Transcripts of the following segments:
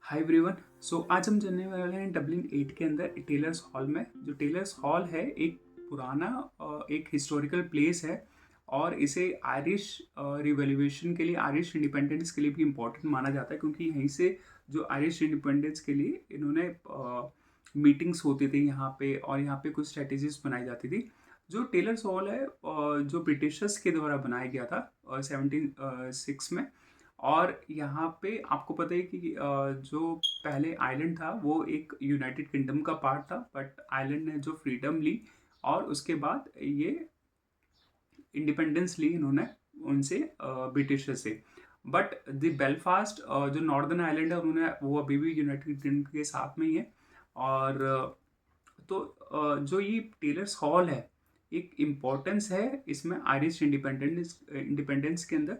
Hi everyone. आज हम जानने वाले हैं डबलिन 8 के अंदर टेलर्स हॉल में। जो टेलर्स हॉल है एक पुराना एक हिस्टोरिकल प्लेस है और इसे आयरिश रिवॉल्यूशन के लिए, आयरिश इंडिपेंडेंस के लिए भी इम्पोर्टेंट माना जाता है, क्योंकि यहीं से जो आयरिश इंडिपेंडेंस के लिए इन्होंने मीटिंग्स होती थी यहाँ पे, और यहाँ पे कुछ स्ट्रेटेजीज बनाई जाती थी। जो टेलर्स हॉल है जो ब्रिटिशर्स के द्वारा बनाया गया था 1706 में। और यहाँ पे आपको पता है कि जो पहले आइलैंड था वो एक यूनाइटेड किंगडम का पार्ट था, बट आइलैंड ने जो फ्रीडम ली और उसके बाद ये इंडिपेंडेंस ली इन्होंने उनसे, ब्रिटिशर से। बट द बेलफास्ट जो नॉर्दर्न आइलैंड है उन्होंने, वो अभी भी यूनाइटेड किंगडम के साथ में ही है। और जो ये टेलर्स हॉल है, एक इम्पोर्टेंस है इसमें आयरिश इंडिपेंडेंस इंडिपेंडेंस के अंदर,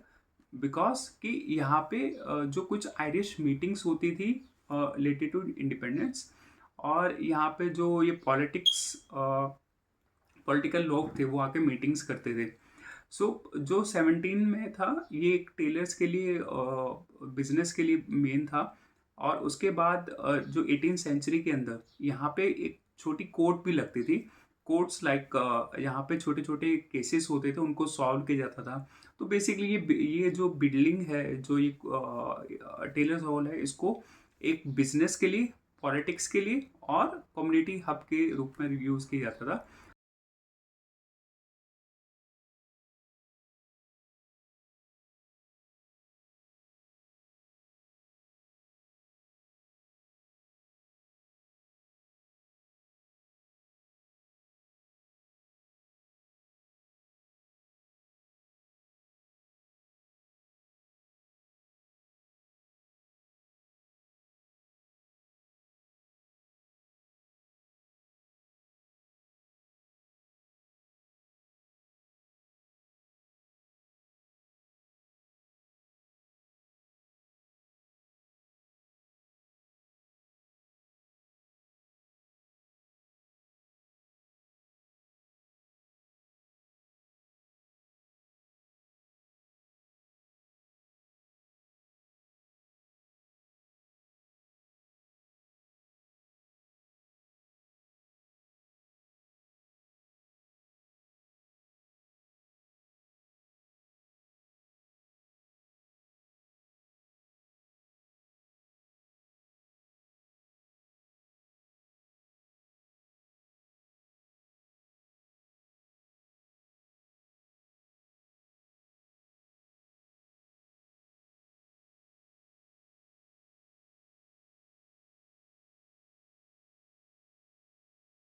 बिकॉज कि यहाँ पे जो कुछ आयरिश मीटिंग्स होती थी रिलेटेड टू इंडिपेंडेंस, और यहाँ पे जो ये पॉलिटिकल लोग थे वो आके मीटिंग्स करते थे। जो 17 में था ये एक टेलर्स के लिए, बिजनेस के लिए मेन था। और उसके बाद जो 18 सेंचुरी के अंदर यहाँ पे एक छोटी कोर्ट भी लगती थी। कोर्ट्स लाइक यहाँ पे छोटे छोटे केसेस होते थे, उनको सॉल्व किया जाता था। तो बेसिकली ये जो बिल्डिंग है, जो ये टेलर्स हॉल है, इसको एक बिजनेस के लिए, पॉलिटिक्स के लिए और कम्युनिटी हब के रूप में यूज़ किया जाता था।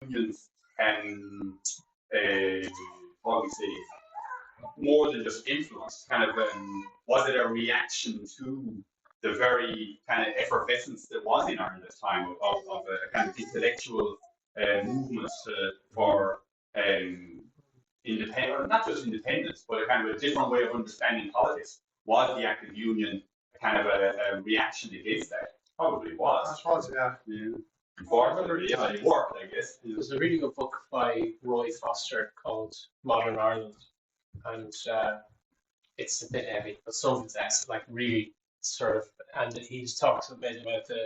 Unions can, uh, what we say, more than just influence. Kind of, was it a reaction to the very kind of effervescence that was in Ireland at the time of a kind of intellectual movement for independence, not just independence, but a kind of a different way of understanding politics? Was the Act of Union a kind of a reaction against that? Probably was. I suppose, yeah. Unfortunately, yeah, it worked, I guess. There's a really good book by Roy Foster called Modern Ireland, and it's a bit heavy, but some of it's like really sort of, and he just talks a bit about the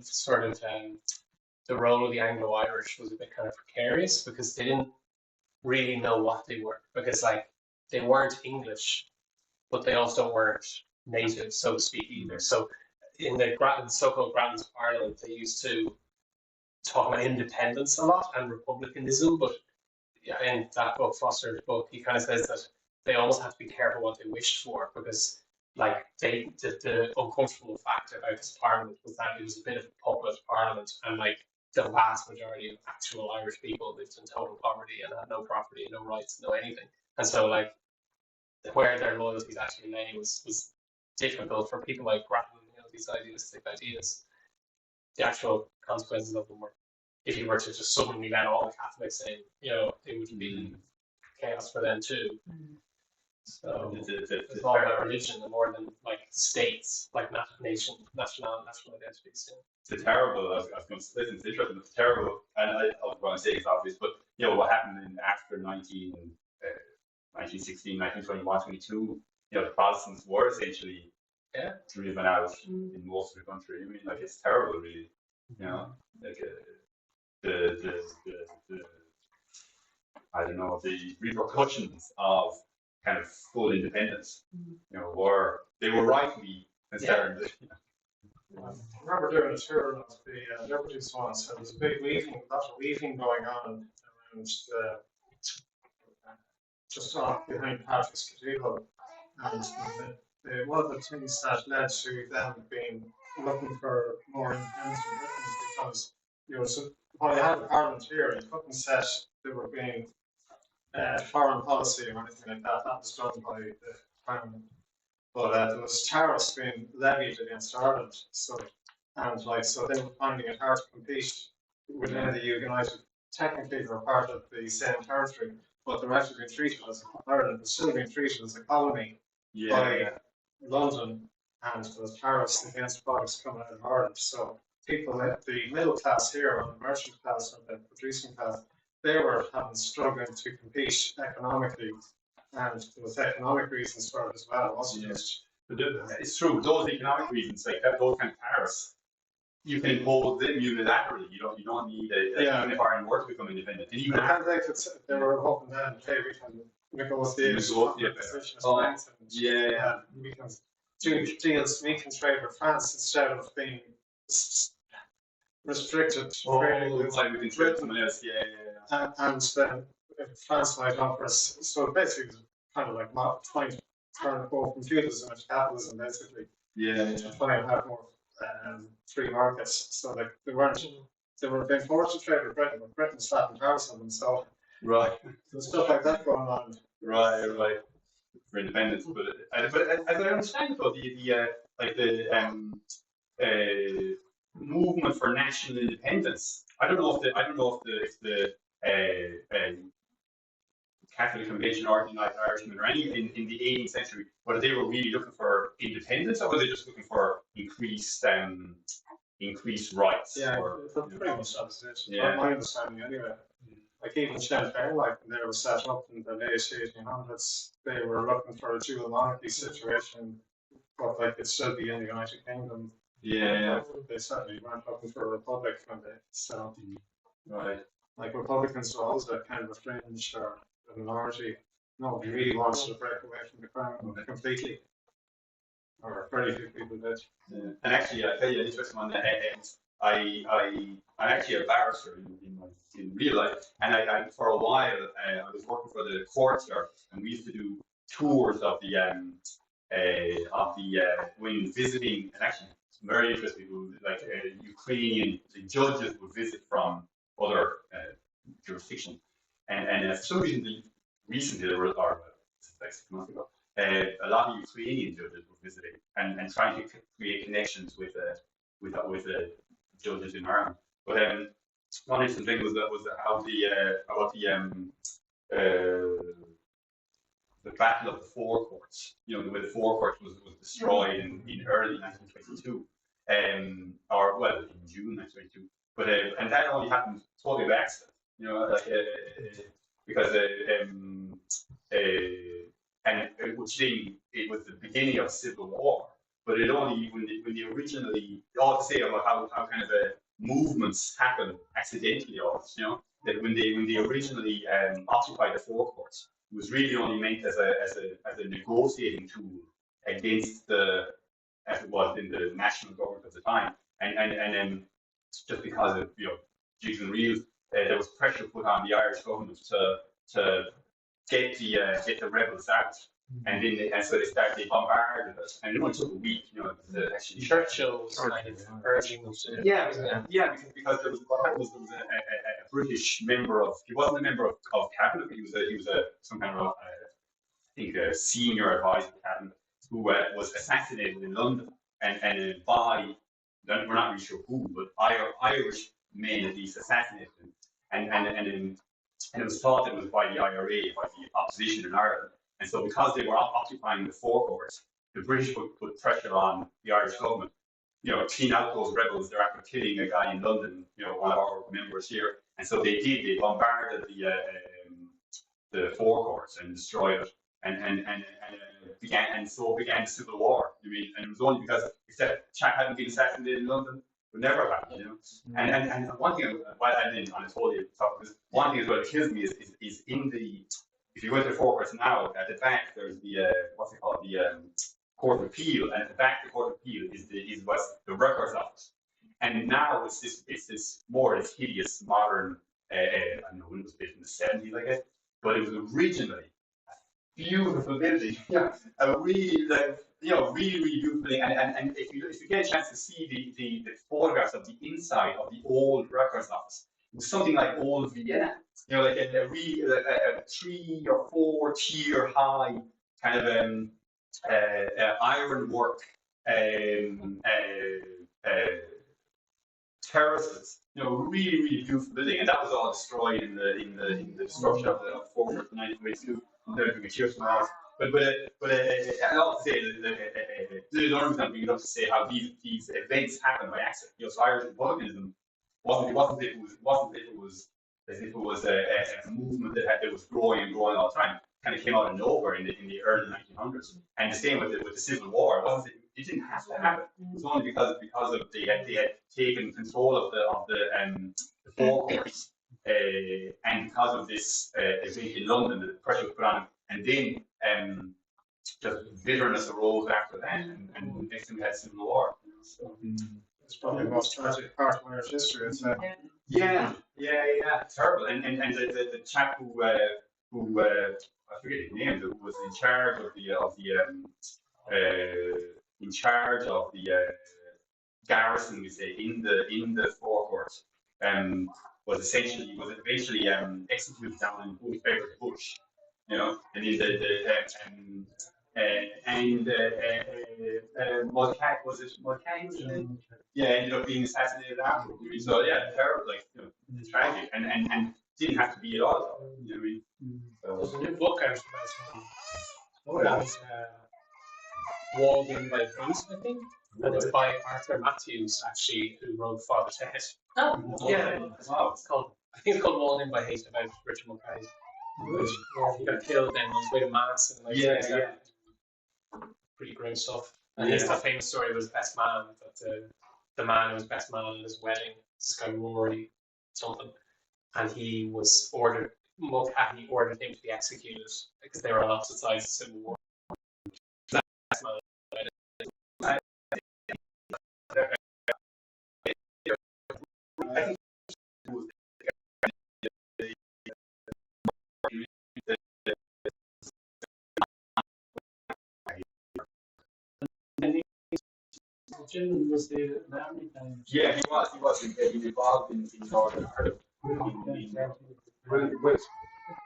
sort of the role of the Anglo-Irish was a bit kind of precarious because they didn't really know what they were, because like they weren't English, but they also weren't native, so to speak, either. So in the so-called Grants of Ireland, they used to talk about independence a lot and republicanism, but yeah, in that book, Foster's book, he kind of says that they almost have to be careful what they wished for, because like the uncomfortable fact about this parliament was that it was a bit of a puppet parliament, and like the vast majority of actual Irish people lived in total poverty and had no property, no rights, no anything. And so like where their loyalties actually lay was difficult for people like Grattan, these idealistic ideas. The actual consequences of them were, if you were to just suddenly let all the Catholics in, it would be chaos for them too. So it's all about religion more than like states, like national identities. It's a terrible. I was going to say it's interesting. It's terrible, and I was going to say it's obvious, but what happened after 1916, 1921, 22? The Protestants were essentially driven out in most of the country. I mean, like it's terrible, really. You know, like the I don't know, the repercussions of kind of full independence. You know, they were rightly concerned. I remember doing a tour of the Liberties once. There was a big weaving, lots of weaving going on around the just off behind Patrick's Cathedral, and one of the things that led to them being looking for more independence from Britain is because so while you had a parliament here, you couldn't set there were being foreign policy or anything like that. That was done by the parliament. But there was tariffs being levied against Ireland, so so they were finding it hard to compete within the United. Technically, they were part of the same territory, but they're actually being treated as Ireland was still being treated as a colony by London, and there was tariffs against products coming out of Ireland. So people, the middle class here, or the merchant class, or the producing class, they were struggling to compete economically. And there was economic reasons for it as well, wasn't it? But it's true. Those economic reasons, like those kind of tariffs, you can impose them unilaterally. You don't need even if Ireland were to become independent. And even they were hoping then, hey, we can negotiate position of strength, we can do deals. We can trade with France instead of being restricted to trading with someone else. And then France might offer us. So basically, it was kind of like trying to turn both from feudalism into capitalism, basically. To try and have more free markets. So they were being forced to trade with Britain, but Britain was slapping tariffs on them. So there's stuff like that going on. Right. For independence, but as I understand it, though, the movement for national independence. I don't know if the Catholic Convention or the United Irishmen or any in the 18th century, whether they were really looking for independence or were they just looking for increased rights? It's pretty much opposite. My understanding, anyway. Like even Sinn Féin, when they were set up in the late 1800s, they were looking for a dual monarchy situation, but it'd still be in the United Kingdom. They certainly weren't looking for a republic when they so. Right. Like Republicans were always a kind of a fringe or a minority. Nobody really wants to break away from the crown completely. Or very few people did. And actually, I tell you an interesting one. I'm actually a barrister in real life, and I for a while I was working for the court service, and we used to do tours of the when visiting, and actually it's very interesting. Ukrainian judges would visit from other jurisdictions, and for some reason recently there were, or like 6 months ago, a lot of Ukrainian judges were visiting and trying to create connections with judges in Ireland. But one interesting thing was how the Battle of the Four Courts. The way the Four Courts was destroyed in early 1922, or well in June 1922. But and that only happened totally by accident. Because and it was the beginning of civil war. But it only when they originally all to say about how kind of movements happen accidentally, that when they originally occupied the Four Courts, it was really only meant as a negotiating tool against as it was in the national government at the time, and then just because of jigs and reels, there was pressure put on the Irish government to get the rebels out. And so they bombarded us, and it only took a week, actually. Churchill was kind of urging them to. Because what happened was there was a British member he wasn't a member of cabinet, but he was some kind of a senior advisor of cabinet who was assassinated in London, and by we're not really sure who, but Irish men at least assassinated him, and it was thought that it was by the IRA, by the opposition in Ireland. And so because they were occupying the Four Courts, the British would put pressure on the Irish government, clean out those rebels. They're after killing a guy in London, one of our members here. And so they did. They bombarded the Four Courts and destroyed it, and so began the Civil War. You mean, and it was only because if that chap hadn't been assassinated in London, it would never happen. You know. And one thing, well, I didn't on this whole topic, is one thing as well that kills me is in the, if you go to the forecourts now, at the back there's the what's it called, the Court of Appeal, and at the back of the Court of Appeal is what's the records office, and now it's this more this hideous modern. I don't know when it was built in the 70s, I guess, but it was originally beautiful building. Yeah, a really really beautiful thing. And if you get a chance to see the photographs of the inside of the old records office, it was something like old Vienna. You know, like a 3 or 4 tier high kind of ironwork terraces. You know, really beautiful building, and that was all destroyed in the destruction of the fort in 1922. There's a cheers from ours. I also say the only time bring it up to say how these events happen by accident. You know, so Irish republicanism wasn't as if it was a movement that was growing and growing all the time. Kind of came out of nowhere in the early 1900s. And the same with the Civil War. It didn't have to happen. It was only because of they had taken control of the forecourts, and because of this event in London, the pressure was put on, and then just bitterness arose after that, and next thing we had Civil War. So, it's probably the most tragic part of Irish history, I'd say. yeah, terrible. And the chap who I forget his name, who was in charge of the garrison, we say, in the forecourt, was eventually executed down in Bush, you know, and in Mulcahy, was it Mulcahy? Yeah, ended up being assassinated afterwards. So yeah, terrible, like, you know, tragic, and didn't have to be at all. You know what I mean? There's So, a new book out about oh yeah. Walled In by Hate, I think. And it's by Arthur Matthews, actually, who wrote Father Ted. Oh, Yeah. Wow. I think it's called Walled In by Hate, about Richard Mulcahy. He got killed then on his way to mass and like pretty grim stuff. And his famous story was best man, that the man who was best man at his wedding, this guy Rory something, and he was Mulcahy ordered him to be executed because they were on opposite sides of the Civil War. Best man. I think Jim was the army time. yeah, he was involved in Northern Ireland.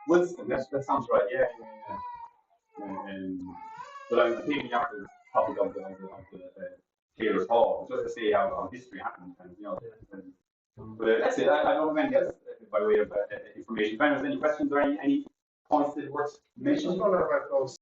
Wilson, that sounds right. Yeah. But I'm thinking after the topic of the Tailors Hall, just to say how history happened, and you know. But that's it. I don't have anything else by way of information. If anyone has any questions or any points that worth mentioning? About those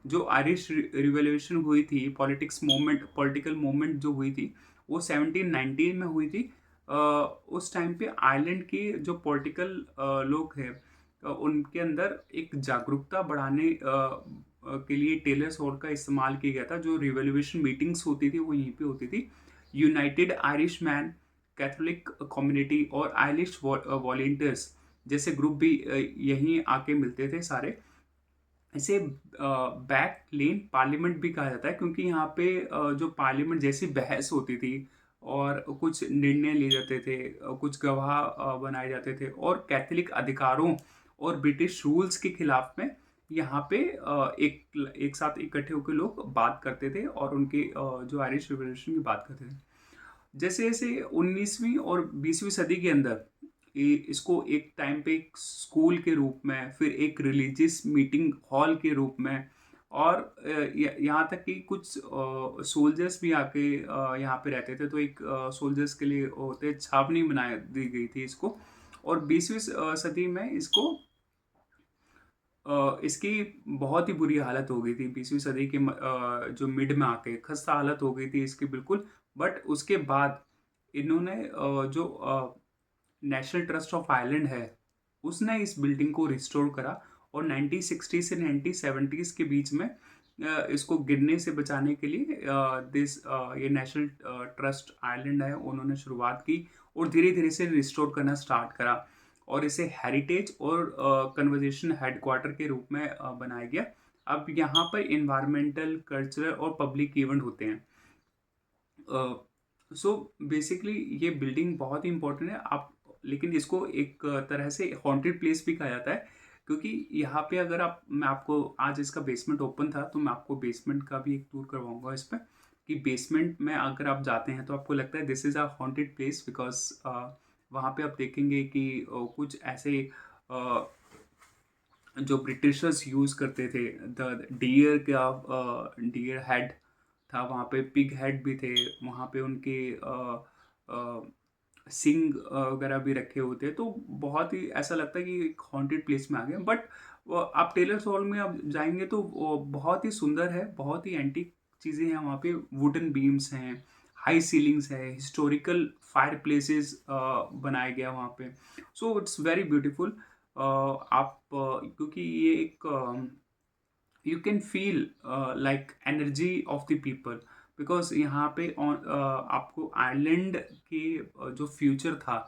जो Irish revolution हुई थी, political movement जो हुई थी, वो 1719 में हुई थी। उस टाइम पे आयरलैंड के जो पॉलिटिकल लोग हैं, उनके अंदर एक जागरूकता बढ़ाने के लिए टेलर्स हॉल का इस्तेमाल किया गया था। जो रिवॉल्यूशन मीटिंग्स होती थी वो यहीं पे होती थी। United Irish man, Catholic community और आयरिश वॉलेंटियर्स जैसे ग्रुप भी यहीं आके मिलते थे सारे। इसे बैक लेन पार्लियामेंट भी कहा जाता है, क्योंकि यहाँ पे जो पार्लियामेंट जैसी बहस होती थी और कुछ निर्णय लिए जाते थे, कुछ गवाह बनाए जाते थे, और कैथोलिक अधिकारों और ब्रिटिश रूल्स के खिलाफ में यहाँ पे एक साथ इकट्ठे होकर लोग बात करते थे और उनके जो आयरिश रिवॉल्यूशन की बात करते थे। जैसे जैसे 19वीं और 20वीं सदी के अंदर इसको एक टाइम पे एक स्कूल के रूप में, फिर एक रिलीजियस मीटिंग हॉल के रूप में, और यहाँ तक कि कुछ सोल्जर्स भी आके यहाँ पे रहते थे, तो एक सोल्जर्स के लिए होते छावनी बना दी गई थी इसको। और 20वीं सदी में इसकी बहुत ही बुरी हालत हो गई थी। 20वीं सदी के जो मिड में आके खस्ता हालत हो गई थी इसकी बिल्कुल। बट उसके बाद इन्होंने जो नेशनल ट्रस्ट ऑफ आयरलैंड है, उसने इस बिल्डिंग को रिस्टोर करा, और 1960 से 1970s के बीच में इसको गिरने से बचाने के लिए ये नेशनल ट्रस्ट आयरलैंड है, उन्होंने शुरुआत की और धीरे धीरे से रिस्टोर करना स्टार्ट करा, और इसे हेरिटेज और कन्वर्जेशन हेडक्वार्टर के रूप में बनाया गया। अब यहाँ पर इन्वायरमेंटल, कल्चरल और पब्लिक इवेंट होते हैं। सो बेसिकली ये बिल्डिंग बहुत ही इंपॉर्टेंट है। आप लेकिन इसको एक तरह से हॉन्टेड प्लेस भी कहा जाता है, क्योंकि यहाँ पे अगर मैं आपको आज इसका बेसमेंट ओपन था, तो मैं आपको बेसमेंट का भी एक टूर करवाऊंगा इस पर, कि बेसमेंट में अगर आप जाते हैं तो आपको लगता है this is a haunted place, because वहाँ पे आप देखेंगे कि कुछ ऐसे जो ब्रिटिशर्स यूज़ करते थे, द डियर हेड था वहाँ पे, पिग हेड भी थे वहाँ पे, उनके सिंग वगैरह भी रखे होते हैं। तो बहुत ही ऐसा लगता है कि एक हॉन्टेड प्लेस में आ गए। बट आप टेलर्स हॉल में आप जाएंगे तो वो बहुत ही सुंदर है, बहुत ही एंटीक चीज़ें हैं वहाँ पे। वुडन बीम्स हैं, हाई सीलिंग्स है, हिस्टोरिकल फायर प्लेसेस बनाया गया वहाँ पे। So it's very beautiful. क्योंकि ये एक you can feel like energy of the people, because यहाँ पे आपको आयरलैंड के जो फ्यूचर था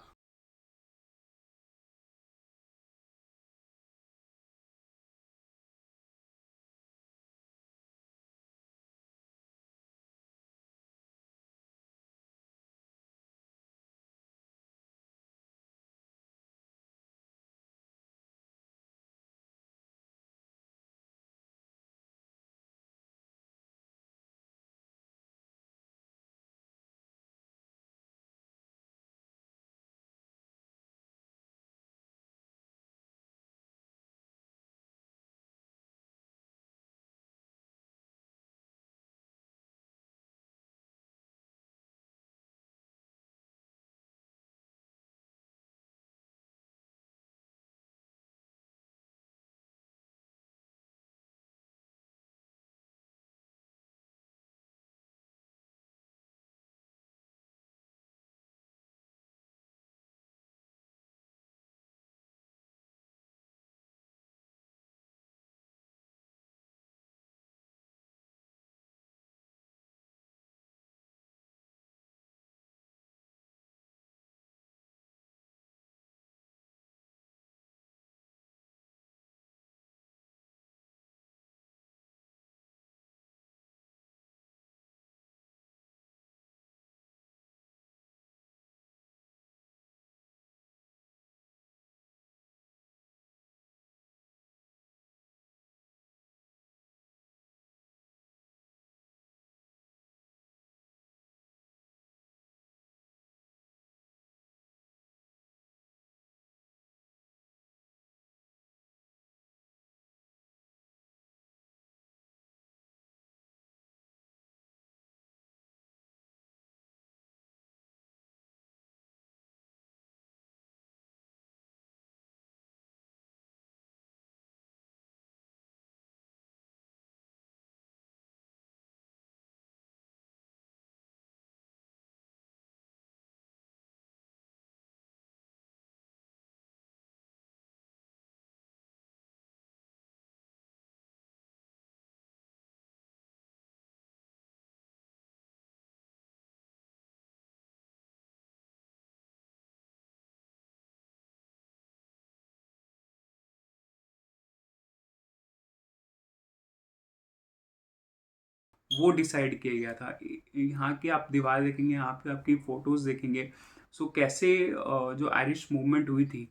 वो डिसाइड किया गया था। यहाँ की आप दीवार देखेंगे, यहाँ पे आपकी फ़ोटोज़ देखेंगे, सो कैसे जो आयरिश मूवमेंट हुई थी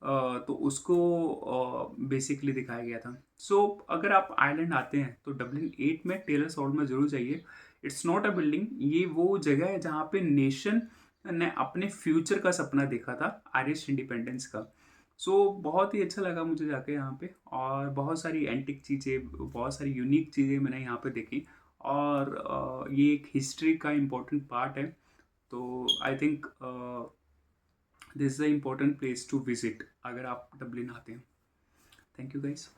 तो उसको बेसिकली दिखाया गया था। सो अगर आप आयरलैंड आते हैं तो डबलिन 8 में टेलर्स हॉल में ज़रूर जाइए। इट्स नॉट अ बिल्डिंग, ये वो जगह है जहाँ पे नेशन ने अपने फ्यूचर का सपना देखा था, आयरिश इंडिपेंडेंस का। सो बहुत ही अच्छा लगा मुझे जाके यहाँ पे, और बहुत सारी एंटिक चीज़ें, बहुत सारी यूनिक चीज़ें मैंने यहाँ पे देखी, और ये एक हिस्ट्री का इम्पोर्टेंट पार्ट है। तो I think this is a important place to visit अगर आप डबलिन आते हैं। Thank you guys.